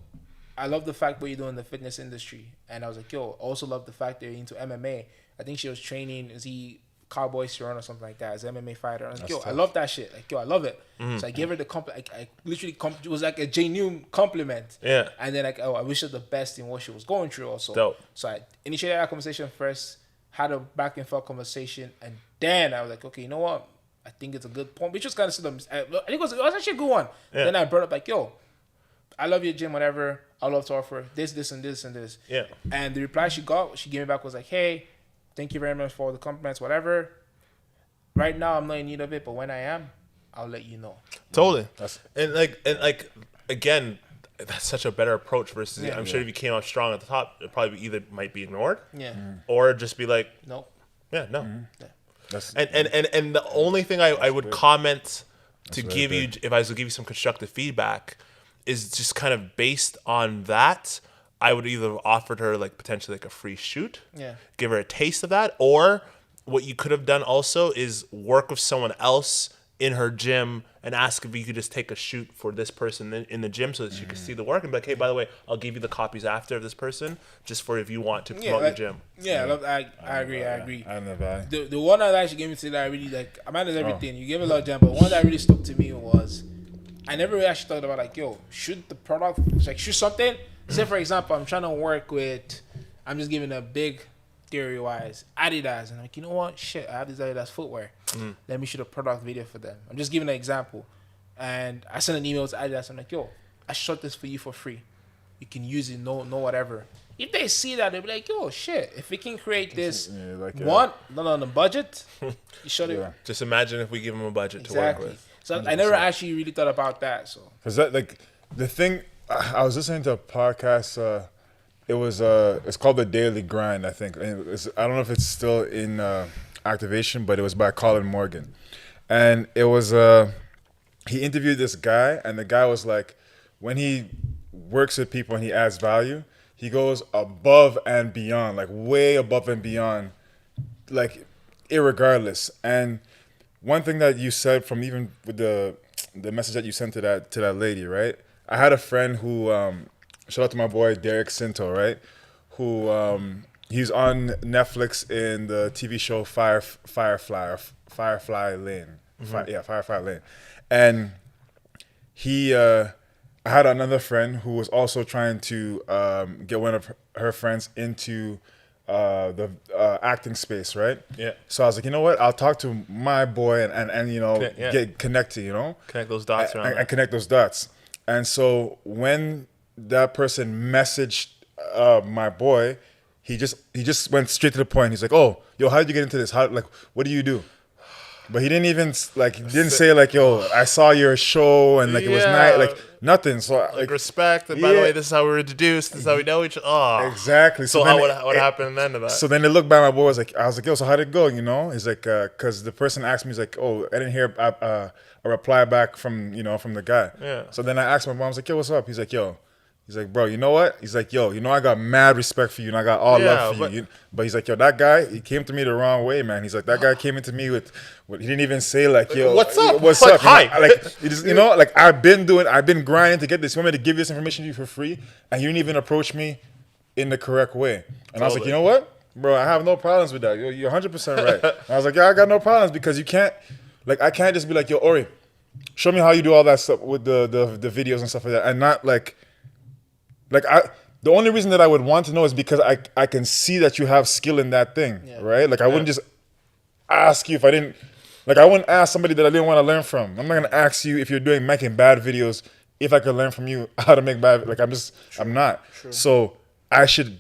I love the fact what you're doing in the fitness industry. And I was like, yo, I also love the fact that you're into MMA. I think she was training, is he Cowboy Cerrone or something like that, as an MMA fighter. I was like, yo, I love that shit. Like, yo, I love it. So I gave her the compliment. I literally, it was like a genuine compliment. Yeah. And then like, oh, I wish her the best in what she was going through also. Dope. So I initiated that conversation first, had a back and forth conversation, and then I was like, okay, you know what? I think it's a good point. Which was kind of, I think it was actually a good one. Yeah. Then I brought up like, yo, I love your gym, whatever. I love to offer this, and this, and this. Yeah. And the reply she gave me back was like, hey, thank you very much for all the compliments, whatever. Right now, I'm not in need of it, but when I am, I'll let you know. Totally. And again, that's such a better approach versus I'm sure if you came out strong at the top, it probably either might be ignored, or just be like, no, yeah, no. Yeah. And the only thing I would comment to give you, if I was to give you some constructive feedback, is just kind of based on that. I would either offered her like potentially like a free shoot, give her a taste of that, or what you could have done also is work with someone else in her gym and ask if you could just take a shoot for this person in the gym so that she could see the work and be like, hey, by the way, I'll give you the copies after of this person just for if you want to promote your gym. Yeah, I agree. I never. The one that actually gave me to that I really like, I managed everything. You gave a lot of jam, but one that really stuck to me was I never really actually thought about like, yo, should the product, like shoot something? Say for example, I'm trying to work with, I'm just giving a big theory-wise, Adidas. And I'm like, you know what? Shit, I have this Adidas footwear. Let me shoot a product video for them. I'm just giving an example. And I sent an email to Adidas. I'm like, yo, I shot this for you for free. You can use it, no whatever. If they see that, they'll be like, yo, shit, if we can create this not on the budget, you shot it. Just imagine if we give them a budget to work with. So 100%. I never actually really thought about that. So because that like the thing, I was listening to a podcast. It was it's called The Daily Grind, I think. I don't know if it's still in activation, but it was by Colin Morgan, and it was he interviewed this guy, and the guy was like, when he works with people and he adds value, he goes above and beyond, like way above and beyond, like irregardless. And one thing that you said from even with the message that you sent to that lady, right? I had a friend who shout out to my boy Derek Sinto, right? Who he's on Netflix in the TV show Firefly Lane. Firefly Lane. And he I had another friend who was also trying to get one of her friends into the acting space, right? Yeah. So I was like, you know what? I'll talk to my boy and you know, get connected, you know? Connect those dots around. And connect those dots. And so when that person messaged my boy, he just went straight to the point. He's like, oh, yo, how did you get into this? What do you do? But he didn't even like. He didn't say like, "Yo, I saw your show and like it was nice." Like nothing. So like respect. And by the way, this is how we're introduced. This is how we know each other. Oh, exactly. So what happened then to that? So then they looked by my boy. I was like, "Yo, so how'd it go?" You know, he's like, "Cause the person asked me, he's like, oh, I didn't hear a reply back from from the guy." Yeah. So then I asked my mom, I was like, "Yo, what's up?" He's like, "Yo." He's like, "Bro, you know what?" He's like, "Yo, I got mad respect for you and I got all love for you. But he's like, "Yo, that guy, he came to me the wrong way, man." He's like, "That guy came into me with he didn't even say like, yo, what's up? What's like, up?" Hi. Like, like I've been grinding to get this. You want me to give this information to you for free? And you didn't even approach me in the correct way. And I was like, you know what? Bro, I have no problems with that. You're 100% right. And I was like, yeah, I got no problems because you can't, like, I can't just be like, yo, Ori, show me how you do all that stuff with the videos and stuff like that. And not like the only reason that I would want to know is because I can see that you have skill in that thing, right? Like I wouldn't just ask you if I didn't, like I wouldn't ask somebody that I didn't want to learn from. I'm not gonna ask you if you're making bad videos if I could learn from you how to make bad. Like I'm not. True. So I should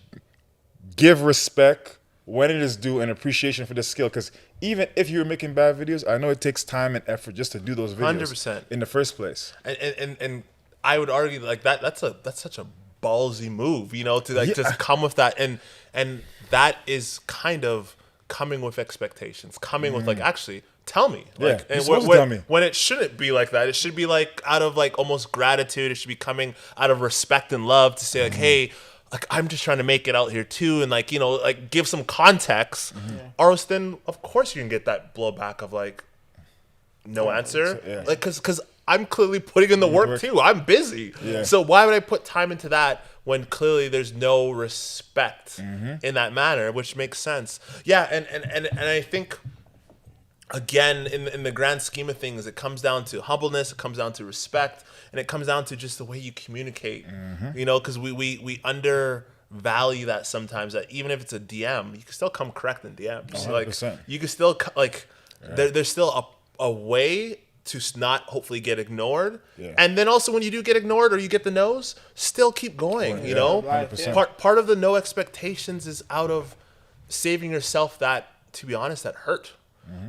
give respect when it is due and appreciation for the skill. Because even if you're making bad videos, I know it takes time and effort just to do those videos 100% in the first place. And I would argue like that's such a ballsy move, to like just come with that, and that is kind of coming with expectations, coming with like, actually tell me, like, and tell me. When it shouldn't be like that. It should be like out of like almost gratitude. It should be coming out of respect and love to say like, hey, like I'm just trying to make it out here too, and like like give some context, or else then of course you can get that blowback of like no answer, like because I'm clearly putting in the work too. I'm busy. Yeah. So why would I put time into that when clearly there's no respect in that manner, which makes sense. Yeah, and I think again in the grand scheme of things, it comes down to humbleness, it comes down to respect, and it comes down to just the way you communicate. Because we undervalue that sometimes, that even if it's a DM, you can still come correct in DMs. So like you can still like there's still a way to not hopefully get ignored, and then also when you do get ignored or you get the no's, still keep going. Part of the no expectations is out of saving yourself that, to be honest, that hurt.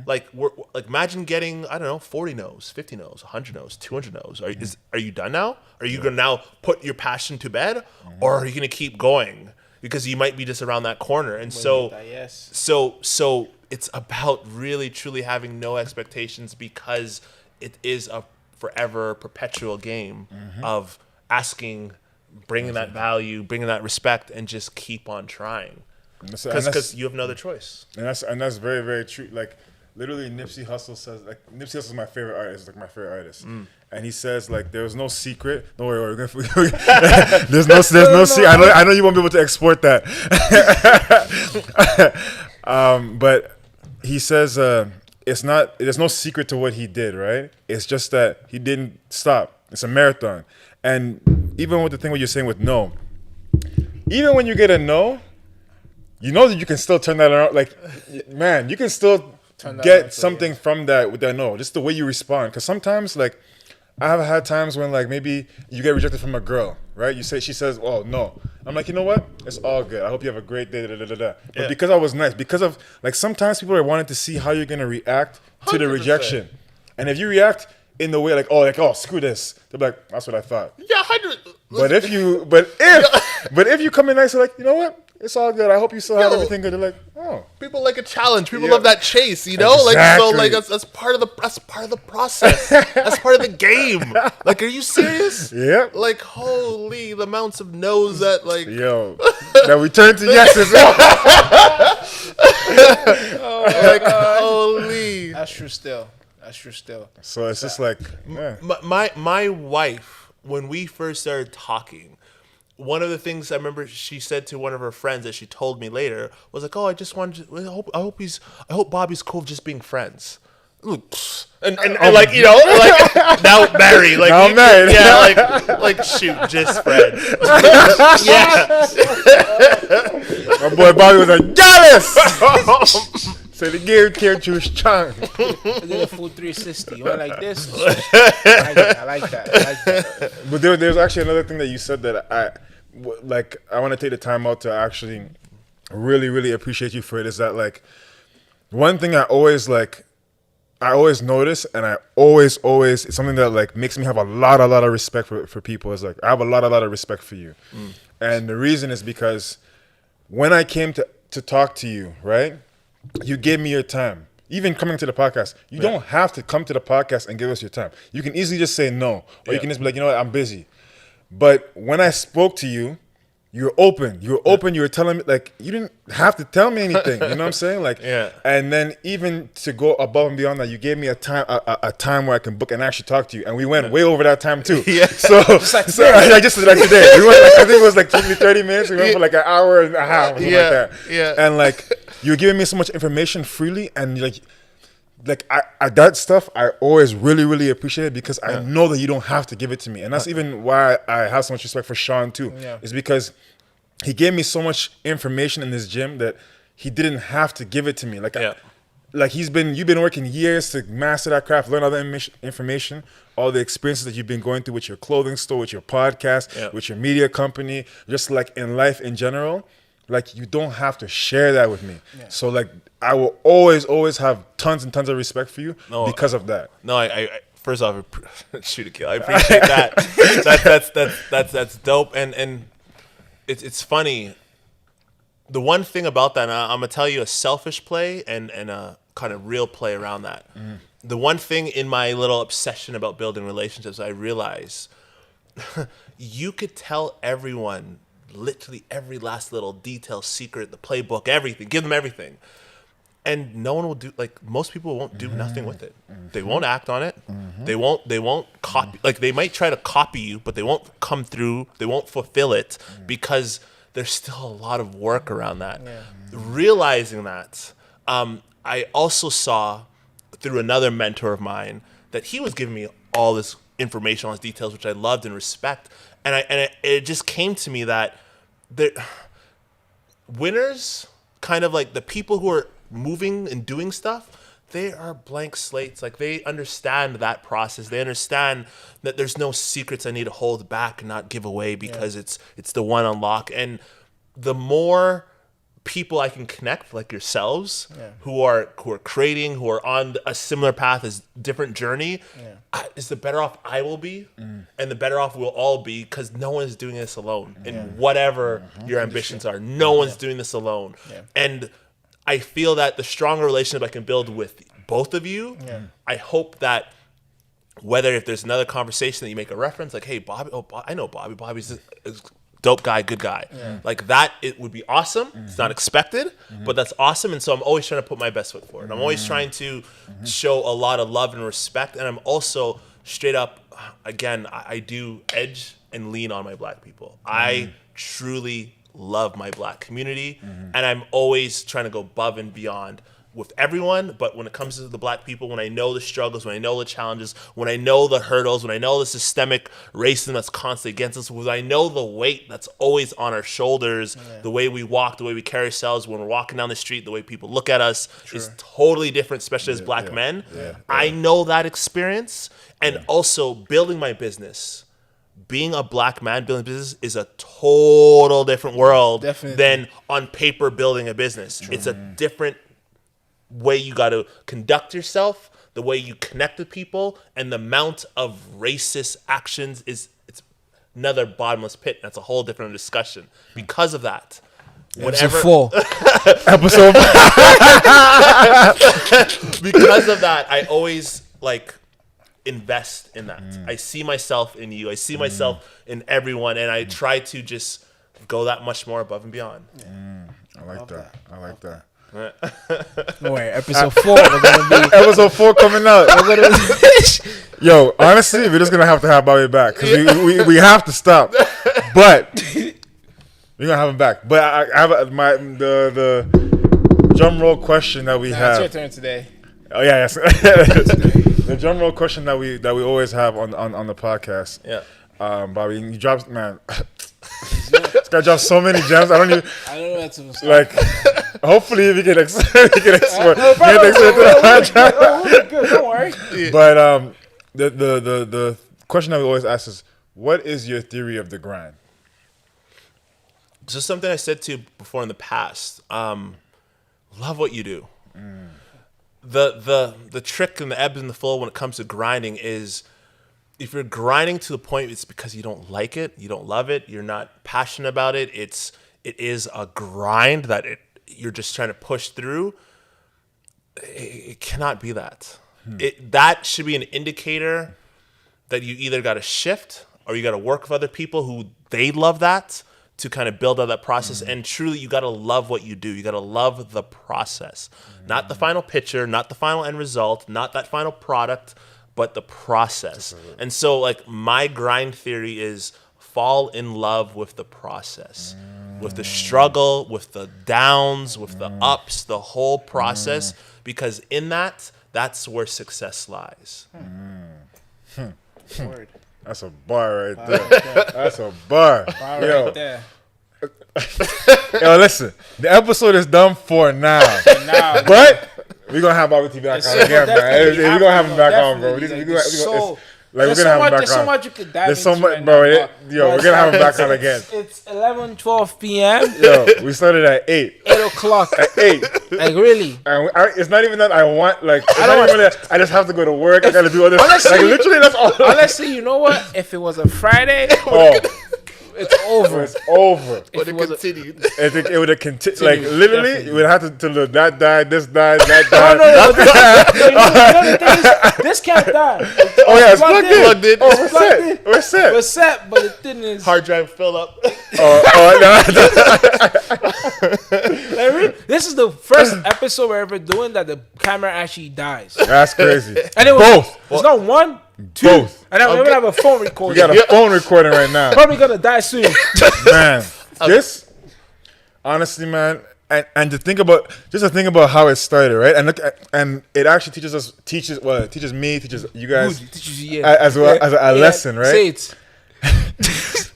Like imagine getting 40 no's, 50 no's, 100 no's, 200 no's. Are you done now? Are you gonna now put your passion to bed, or are you gonna keep going because you might be just around that corner? And so it's about really truly having no expectations, because it is a forever perpetual game of asking, bringing that value, bringing that respect, and just keep on trying, because you have no other choice. And that's very, very true. Like literally, Nipsey Hussle says, like, Nipsey Hussle is my favorite artist, like my favorite artist, and he says like there was no secret. Don't worry, there's no secret. I know you won't be able to export that, but he says there's no secret to what he did, right? It's just that he didn't stop. It's a marathon. And even with the thing what you're saying with no, even when you get a no, you know that you can still turn that around. Like, man, you can still get something from that with that no, just the way you respond. Because sometimes, like, I have had times when, like, maybe you get rejected from a girl, right? She says, oh, no. I'm like, you know what? It's all good. I hope you have a great day, But because I was nice, because of, like, sometimes people are wanting to see how you're going to react to the rejection. And if you react in the way, like, screw this, they're like, that's what I thought. Yeah, 100. But if you come in nice, like, you know what? It's all good. I hope you still have everything good. They're like, oh. People like a challenge. People love that chase, Exactly. Like, so, like, that's part of the process. That's part of the game. Like, are you serious? Yeah. Like, holy, the amounts of no's that, like. Yo. Now we turn to yeses. Like, holy. That's true still. So it's just like, my wife, when we first started talking, one of the things I remember she said to one of her friends that she told me later was like, "Oh, I just wanted to, I hope Bobby's cool just being friends." And like, like now married, like now married, like shoot, just friends. Yeah. My boy Bobby was like, jealous. So the gear can't choose Chang. I did a full 360. You went like this. I like that. But there's actually another thing that you said that I want to take the time out to actually really, really appreciate you for it. Is that, like, one thing I always, like, I always notice, and I always it's something that like makes me have a lot of respect for people. Is like I have a lot of respect for you, and the reason is because when I came to talk to you, right, you gave me your time. Even coming to the podcast, you don't have to come to the podcast and give us your time. You can easily just say no, or you can just be like, you know what, I'm busy. But when I spoke to you, you were open. You were telling me, like, you didn't have to tell me anything. You know what I'm saying? Like, and then even to go above and beyond that, you gave me a time where I can book and actually talk to you, and we went way over that time too. So I just like today, we went like, I think it was like 30 minutes. We went for like an hour and a half, or something like that. And like, you were giving me so much information freely, and like I that stuff I always really appreciate it, because I know that you don't have to give it to me. And that's even why I have so much respect for Sean too. Is because he gave me so much information in this gym that he didn't have to give it to me. Like like you've been working years to master that craft, learn all the information, all the experiences that you've been going through with your clothing store, with your podcast, with your media company, just like in life in general. Like, you don't have to share that with me. So like, I will always have tons and tons of respect for you because of that. No, I first off, shoot a kill. I appreciate that. That's dope. And it's funny. The one thing about that, and I'm gonna tell you a selfish play and a kind of real play around that. The one thing in my little obsession about building relationships, I realize you could tell everyone literally every last little detail, secret, the playbook, everything. Give them everything, and no one will do. Like, most people won't do nothing with it. They won't act on it. They won't copy. Like, they might try to copy you, but they won't come through. They won't fulfill it because there's still a lot of work around that. Realizing that, I also saw through another mentor of mine that he was giving me all this information, all these details, which I loved and respect. And it just came to me that winners, kind of like the people who are moving and doing stuff, they are blank slates. Like, they understand that process. They understand that there's no secrets I need to hold back and not give away because it's the one unlock. And the more people I can connect, like yourselves, who are creating, who are on a similar path, as different journey, is the better off I will be, and the better off we'll all be, because no one's doing this alone. And whatever your ambitions are, no one's doing this alone. And I feel that the stronger relationship I can build with both of you, I hope that whether if there's another conversation that you make a reference, like, hey, Bobby, I know Bobby. Bobby's dope guy, good guy. Like that, it would be awesome. It's not expected, but that's awesome. And so I'm always trying to put my best foot forward. I'm always trying to show a lot of love and respect. And I'm also straight up, again, I do edge and lean on my black people. I truly love my black community. And I'm always trying to go above and beyond with everyone, but when it comes to the black people, when I know the struggles, when I know the challenges, when I know the hurdles, when I know the systemic racism that's constantly against us, when I know the weight that's always on our shoulders, the way we walk, the way we carry ourselves, when we're walking down the street, the way people look at us is totally different, especially as black men. I know that experience, and also building my business. Being a black man building a business is a total different world than on paper building a business. It's a different way you got to conduct yourself, the way you connect with people, and the amount of racist actions it's another bottomless pit. That's a whole different discussion. Because of that, whatever episode because of that, I always like invest in that. I see myself in you. I see myself in everyone, and I try to just go that much more above and beyond. I like that. No way, episode 4 we're gonna be episode 4 coming out. Yo, honestly, we're just gonna have to have Bobby back, because we have to stop, but we're gonna have him back. But I have the drum roll question that we have. It's your turn today. Oh yeah, yes. The drum roll question that we always have on the podcast. Bobby, you dropped, man. This guy dropped so many gems. I don't know what to say. Like, hopefully we can export. Good, don't worry. But the question that we always ask is, what is your theory of the grind? So something I said to you before in the past. Love what you do. the trick and the ebb and the flow when it comes to grinding is, if you're grinding to the point it's because you don't like it, you don't love it, you're not passionate about it, it is a grind that you're just trying to push through. It cannot be that. That should be an indicator that you either got to shift or you got to work with other people who they love that to kind of build out that process. And truly, you got to love what you do. You got to love the process, not the final picture, not the final end result, not that final product, but the process. And so, like, my grind theory is fall in love with the process, with the struggle, with the downs, with the ups, the whole process, because in that's where success lies. Word. That's a bar right there. That's a bar. Yo. Right there. Yo, listen. The episode is done for now. But we're going to have Bobby T back on again, man. We're going to have him back on, bro. We're gonna have him back on. There's so much you could dive There's so into much, right bro. now, We're gonna have him back on again. It's 11, 12 p.m. Yo, we started at 8. 8 o'clock. At 8. Like, really? And it's not even that I want. Like, it's not even that I just have to go to work. I gotta do other. Like, literally, that's all. Honestly, you know what? If it was a Friday, it's over. It's over. But it continued. I think it would have continued. Like, literally, Definitely. you would have to look. That died. This died. That died. No, the thing is, this can't die. Oh yeah, it's plugged in. Plugged in. Oh, we're set. We're set. We're set, but the thing is, Hard drive filled up. this is the first episode we're ever doing that the camera actually dies. That's crazy. And it was Both. It's not one, two. Both. And I'm gonna have a phone recording. We got a phone recording right now. Probably gonna die soon. Man, this honestly, man, and to think about how it started, right? And look, and it actually teaches me, teaches you guys as well as a lesson, right? Say it.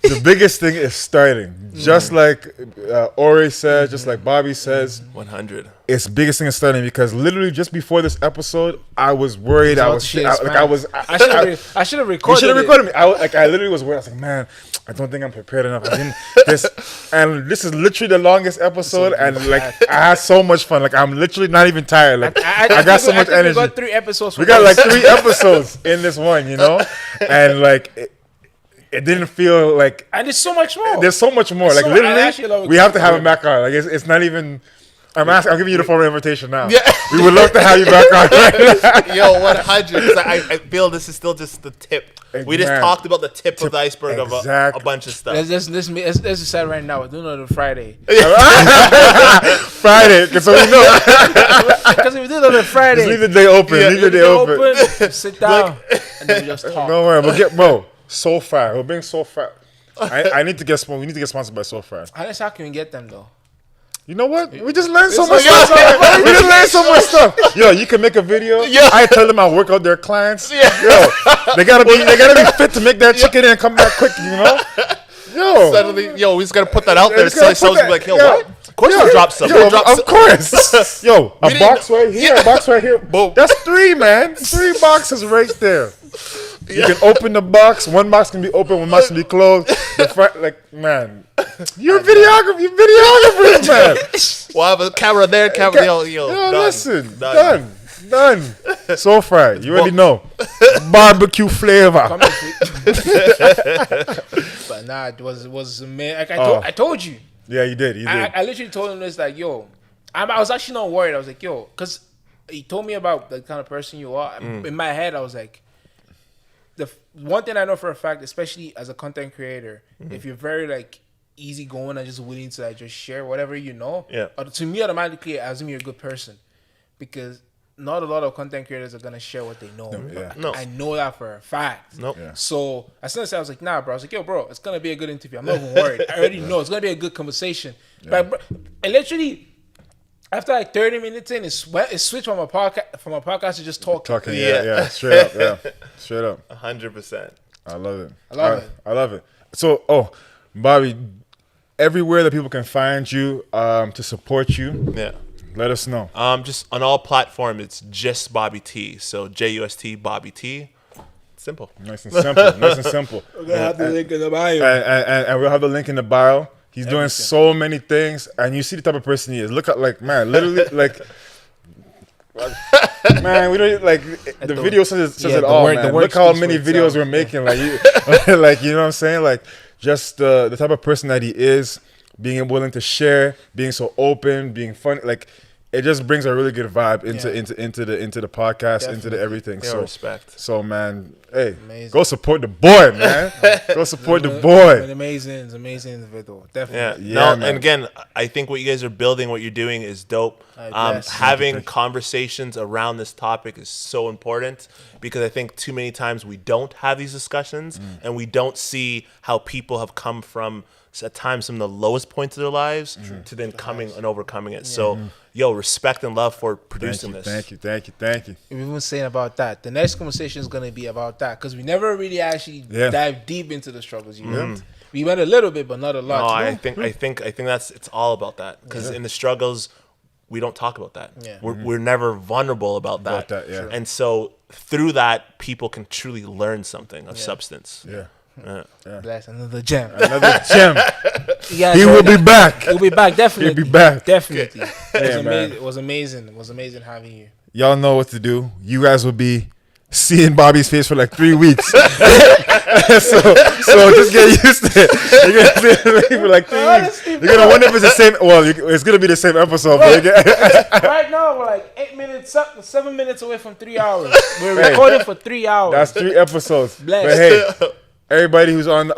The biggest thing is starting. Just like Ori says, just like Bobby says, 100. It's the biggest thing is starting, because literally just before this episode, I was worried. I should have recorded. You should have recorded me. I literally was worried. I was like, man, I don't think I'm prepared enough. And this is literally the longest episode, and like I had so much fun. Like, I'm literally not even tired. Like, I got so much energy. We got 3 episodes. We got like 3 episodes in this one, you know, and like. It didn't feel like, and there's so much more. There's so much more. Like, literally, we have to have him back on. Like, it's not even. I'm giving you the formal invitation now. Yeah. We would love to have you back on right now. Yo, 100. I feel this is still just the tip. We just talked about the tip of the iceberg of a bunch of stuff. Let's just say right now, we're doing it on Friday. Friday, so we know. Because if we do it on a Friday, just leave the day open. Leave the day open. Sit down, and then we just talk. Don't worry, but bro. So far, we're being so far. I need to get sponsored. We need to get sponsored by So Far. Unless how can we get them though? You know what? We just learned so much stuff. We just learned so much stuff. Yo, you can make a video. Yeah. I tell them I work out their clients. Yeah. Yo, they gotta be fit to make that chicken and come back quick. You know. Yo. Suddenly, we just gotta put that out there. So like, yo, what? Of course, we'll drop some. Of course. Yo, a box right here. A box right here. Boom. That's 3, man. 3 boxes right there. You can open the box. One box can be open. One box can be closed. The front, like, man, you're videographers, man. We'll have a camera there, camera. Yo, done. Listen, done. So far, you already know, barbecue flavor. But nah, it was man. Like I told you. Yeah, you did. I literally told him this, like, yo, I was actually not worried. I was like, yo, because he told me about the kind of person you are. In my head, I was like, the one thing I know for a fact, especially as a content creator, if you're very like easygoing and just willing to like just share whatever you know, to me automatically I assume you're a good person, because not a lot of content creators are gonna share what they know. No. I know that for a fact. Nope. Yeah. So as soon as I was like, nah, bro, I was like, yo, bro, it's gonna be a good interview. I'm not even worried. I already know it's gonna be a good conversation. Yeah. But bro, I literally, after like 30 minutes in, it switched from a podcast to just talking. Straight up. 100%. I love it. I love it. So, Bobby, everywhere that people can find you to support you, let us know. Just on all platforms, it's just Bobby T. So JUST Bobby T. Simple. Nice and simple. We're gonna have the link in the bio. And we'll have the link in the bio. He's doing so many things, and you see the type of person he is. Look at, like, man, literally, like, Man, we don't like the video says it all, man. Look how many videos we're making, like, like you know what I'm saying, like just the type of person that he is, being willing to share, being so open, being funny, like. It just brings a really good vibe into the podcast, definitely. Into the everything. Yeah, so respect. So man, hey, go support the boy, man. Go support the boy. An amazing individual, definitely. Yeah. No, and again, I think what you guys are building, what you're doing, is dope. Having conversations around this topic is so important because I think too many times we don't have these discussions and we don't see how people have come from at times some of the lowest points of their lives to then coming and overcoming it. So, yo, respect and love for producing this. Thank you. We were saying about that. The next conversation is going to be about that because we never really actually dive deep into the struggles. We went a little bit, but not a lot. No, I think that's it's all about that because in the struggles we don't talk about that. Yeah. We're never vulnerable about that. And so through that, people can truly learn something of substance. Bless another gem. He will be back. He'll be back, definitely. He'll be back. Definitely. It was amazing. It was amazing having you. Y'all know what to do. You guys will be seeing Bobby's face for like 3 weeks. so just get used to it. You're going to see it for like 3 weeks. You're going to wonder if it's the same. Well, it's going to be the same episode. But right now, we're like 8 minutes, 7 minutes away from 3 hours. We're recording for 3 hours. That's 3 episodes. Bless. But hey. Everybody who's on the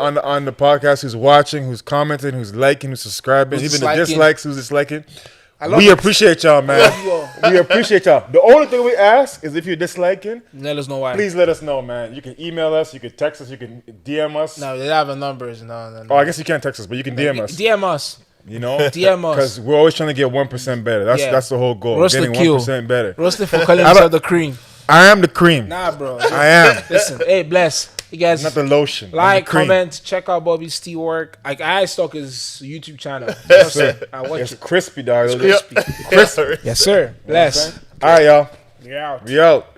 podcast, who's watching, who's commenting, who's liking, who's subscribing, even the dislikes, who's disliking, we appreciate y'all, man. We appreciate y'all. The only thing we ask is if you're disliking, let us know why. Please let us know, man. You can email us, you can text us, you can DM us. No, they have our numbers. No. Oh, I guess you can't text us, but you can DM us. DM us. You know, DM us because we're always trying to get 1% better. That's the whole goal. Getting 1% better. Roasted for calling himself the cream. I am the cream. Nah, bro. I am. Listen, hey, bless. You guys, not the lotion. Like, comment, check out Bobby's tea work. I stalk his YouTube channel. Yes, sir. I watch it. It's crispy, dog. It's crispy. Crispy. Yes, sir. Bless. All right, y'all. We out. We out.